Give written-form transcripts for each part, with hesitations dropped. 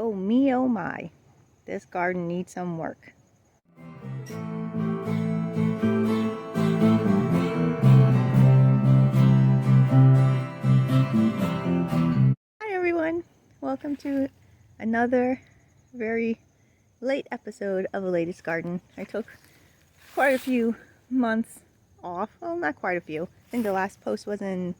Oh my, this garden needs some work. Hi everyone, welcome to another very late episode of The Latest Garden. I took quite a few months off, well not quite a few, I think the last post was in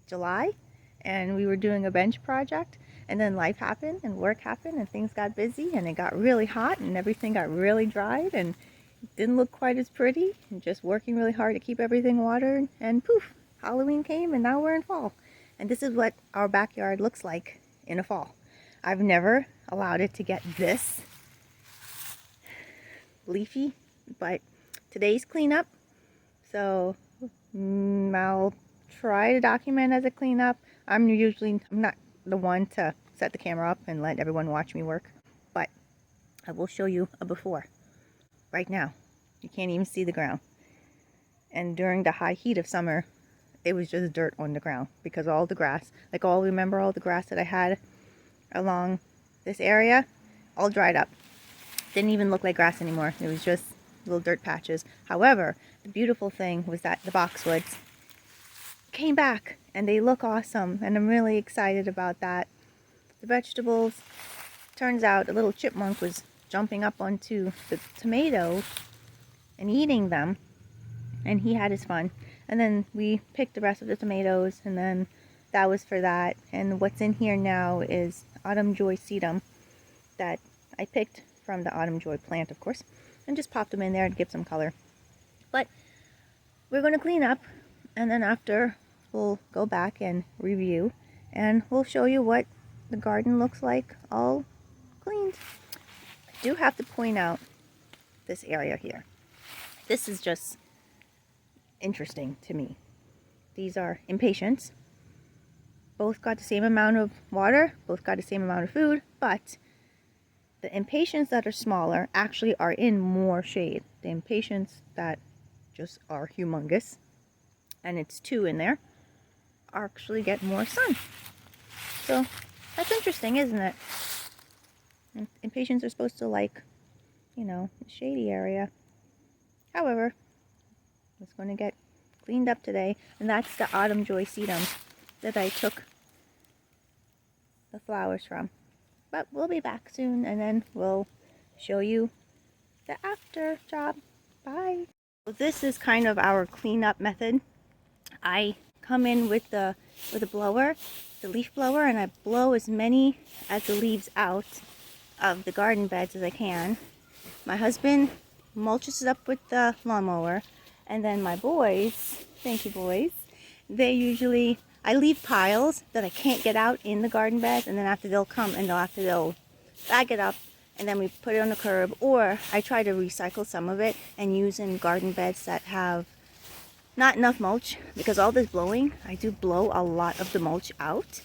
July and we were doing a bench project. And then life happened and work happened and things got busy and it got really hot and everything got really dried and it didn't look quite as pretty. And just working really hard to keep everything watered and poof, Halloween came and now we're in fall. And this is what our backyard looks like in a fall. I've never allowed it to get this leafy, but today's cleanup. So I'll try to document as a cleanup. I'm not the one to set the camera up and let everyone watch me work, but I will show you a before. Right now, you can't even see the ground. And during the high heat of summer, it was just dirt on the ground because all the grass, remember all the grass that I had along this area, all dried up. Didn't even look like grass anymore. It was just little dirt patches. However, the beautiful thing was that the boxwoods came back and they look awesome and I'm really excited about that. The vegetables, turns out a little chipmunk was jumping up onto the tomatoes and eating them and he had his fun. And then we picked the rest of the tomatoes and then that was for that. And what's in here now is Autumn Joy sedum that I picked from the Autumn Joy plant, of course, and just popped them in there to give some color. But we're going to clean up and then after we'll go back and review and we'll show you what the garden looks like all cleaned. I do have to point out this area here. This is just interesting to me. These are impatiens. Both got the same amount of water, both got the same amount of food, but the impatiens that are smaller actually are in more shade. The impatiens that just are humongous, and it's 2 in there, actually get more sun. So that's interesting, isn't it? And impatiens are supposed to like, the shady area. However, it's going to get cleaned up today, and that's the Autumn Joy sedum that I took the flowers from. But we'll be back soon, and then we'll show you the after job. Bye. So this is kind of our cleanup method. I come in with the blower, the leaf blower, and I blow as many as the leaves out of the garden beds as I can. My husband mulches it up with the lawnmower, and then my boys, thank you boys, I leave piles that I can't get out in the garden beds, and then after they'll come and they'll bag it up and then we put it on the curb, or I try to recycle some of it and use in garden beds that have not enough mulch, because all this blowing, I do blow a lot of the mulch out.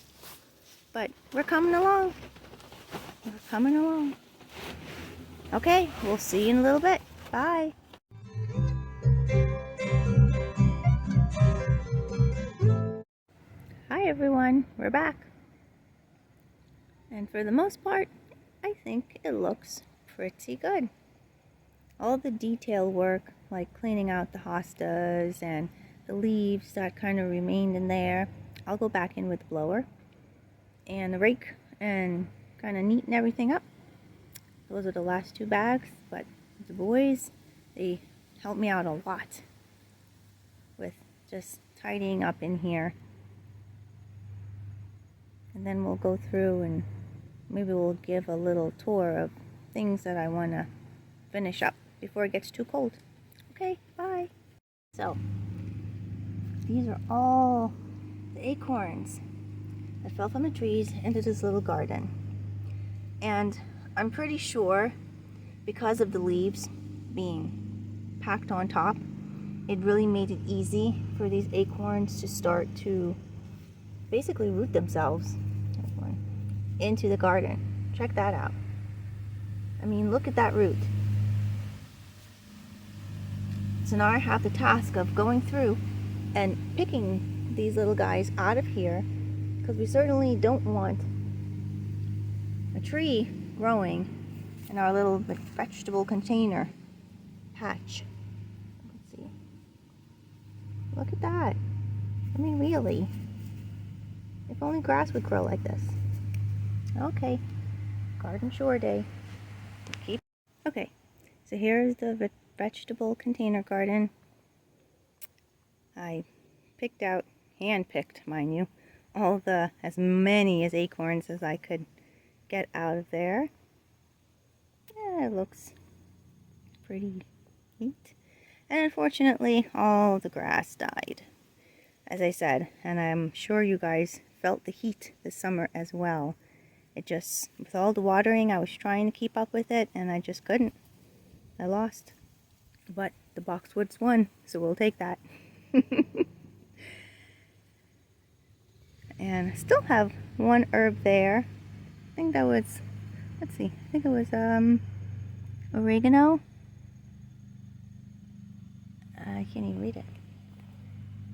But we're coming along. We're coming along. Okay, we'll see you in a little bit. Bye. Hi everyone, we're back. And for the most part, I think it looks pretty good. All the detail work, like cleaning out the hostas and the leaves that kind of remained in there, I'll go back in with the blower and the rake and kind of neaten everything up. Those are the last 2 bags, but the boys, they helped me out a lot with just tidying up in here. And then we'll go through and maybe we'll give a little tour of things that I want to finish up before it gets too cold. Okay, bye. So, these are all the acorns that fell from the trees into this little garden. And I'm pretty sure because of the leaves being packed on top, it really made it easy for these acorns to start to basically root themselves into the garden. Check that out. I mean, look at that root. So now I have the task of going through and picking these little guys out of here, because we certainly don't want a tree growing in our little vegetable container patch. Let's see. Look at that. I mean, really. If only grass would grow like this. Okay. Garden chore day. Okay. So here's the vegetable container garden. I picked out, hand-picked, mind you, as many as acorns as I could get out of there. Yeah, it looks pretty neat. And unfortunately, all the grass died, as I said, and I'm sure you guys felt the heat this summer as well. It just, with all the watering, I was trying to keep up with it, and I just couldn't. I lost. But the boxwoods won, so we'll take that. And I still have one herb there. I think that was, let's see, I think it was oregano. I can't even read it.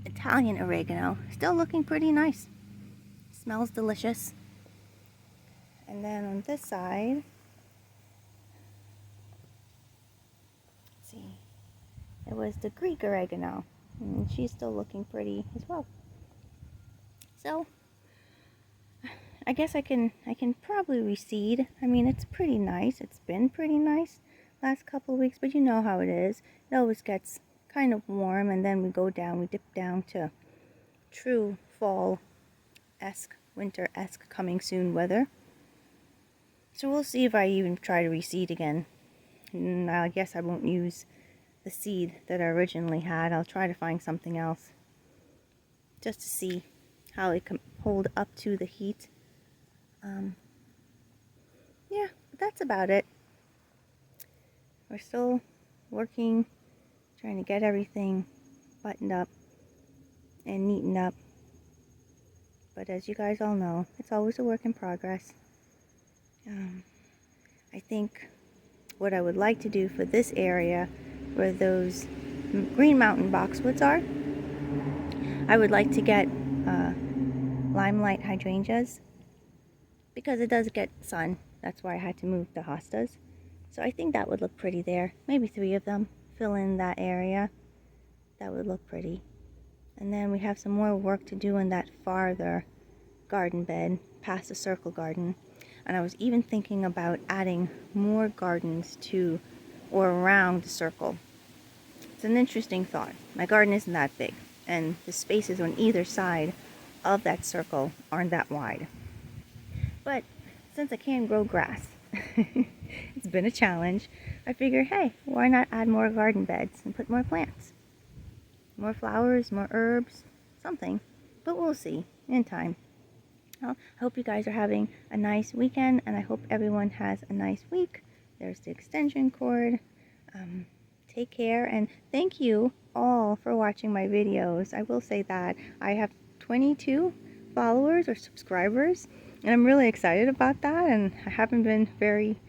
Italian oregano. Still looking pretty nice. Smells delicious. And then on this side, let's see, it was the Greek oregano. And she's still looking pretty as well. So, I guess I can probably reseed. I mean, it's pretty nice. It's been pretty nice last couple of weeks, but you know how it is. It always gets kind of warm, and then we dip down to true fall-esque, winter-esque, coming soon weather. So we'll see if I even try to reseed again. And I guess I won't use the seed that I originally had. I'll try to find something else just to see how it can hold up to the heat. Yeah, but that's about it. We're still working, trying to get everything buttoned up and neatened up. But as you guys all know, it's always a work in progress. I think what I would like to do for this area where those Green Mountain boxwoods are, I would like to get limelight hydrangeas, because it does get sun. That's why I had to move the hostas. So I think that would look pretty there. Maybe 3 of them. Fill in that area. That would look pretty. And then we have some more work to do in that farther garden bed, past the circle garden. And I was even thinking about adding more gardens to or around the circle. It's an interesting thought. My garden isn't that big, and the spaces on either side of that circle aren't that wide. But since I can't grow grass, it's been a challenge. I figure, hey, why not add more garden beds and put more plants? More flowers, more herbs, something. But we'll see in time. Well, I hope you guys are having a nice weekend, and I hope everyone has a nice week. There's the extension cord. Take care, and thank you all for watching my videos. I will say that I have 22 followers or subscribers, and I'm really excited about that, and I haven't been very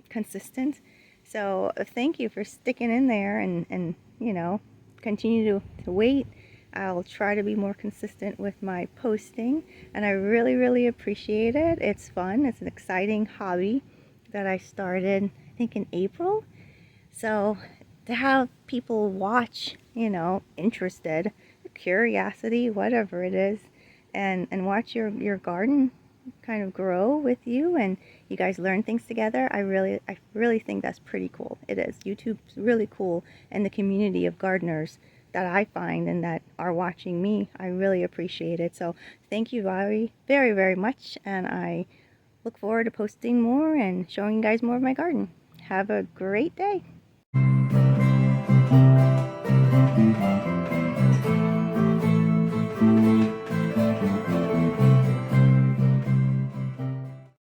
consistent. So thank you for sticking in there and you know, continue to wait. I'll try to be more consistent with my posting, and I really appreciate it. It's fun. It's an exciting hobby that I started, I think, in April. So to have people watch, you know, interested, curiosity, whatever it is, and watch your garden kind of grow with you, and you guys learn things together, I really think that's pretty cool. It is. YouTube's really cool, and the community of gardeners that I find and that are watching me, I really appreciate it. So thank you very much, and I look forward to posting more and showing you guys more of my garden. Have a great day.